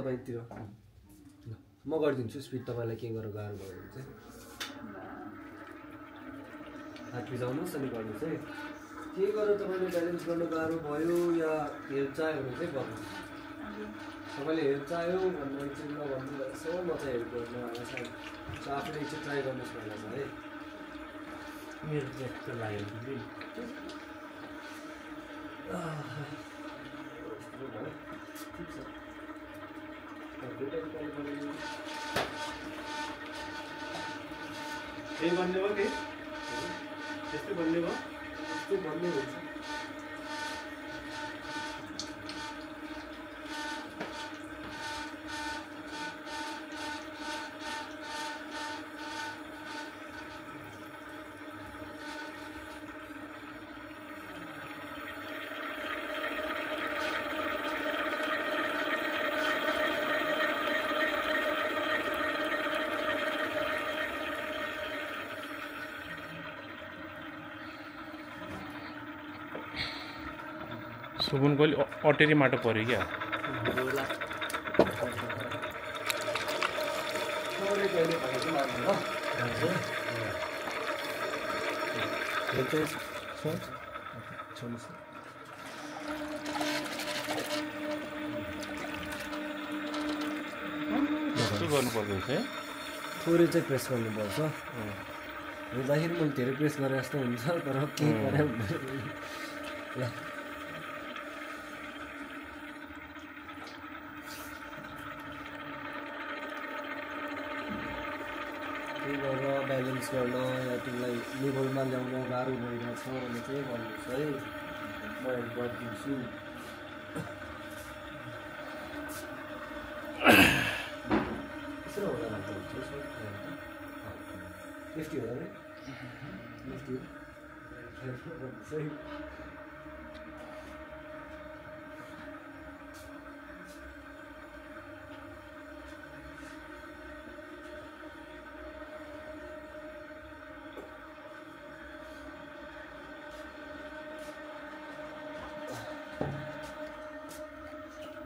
तपाईँतिर म गरिदिन्छु स्पिड तपाईँलाई के गरेर गाह्रो भयो भने चाहिँ हात भिजाउनुहोस् अनि गर्नुहोस् है के गरेर तपाईँले ब्यालेन्स गर्नु गाह्रो भयो या हेल्प चाह्यो भने चाहिँ गर्नुहोस् तपाईँले हेल्प चाह्यो भन्ने चाहिँ नभन्नु यसो म चाहिँ हेल्प गर्नु सायद आफूले चाहिँ ट्राई गर्नुहोस् भनेर है मेरो जस्तो लाग्यो ठिक छ त्यही भन्ने हो कि त्यस्तै भन्ने भयो त्यस्तो भन्ने हुन्छ सुबुन को अटेरी माटो पर्यो क्या गर्नुपर्दो रहेछ थोरै चाहिँ प्रेस गर्नुपर्छ हेर्दाखेरि मैले धेरै प्रेस गरे जस्तो हुन्छ तर केही गरे हुँदैन ल त्यही गरेर ब्यालेन्स गर्न या तिमीलाई लेभलमा ल्याउन गाह्रो भइरहेछ भने चाहिँ भन्नुहोस् है म हेल्प गरिदिन्छु यसो हुँदा हुन्छ लेफ्टी होला है लेफ्टी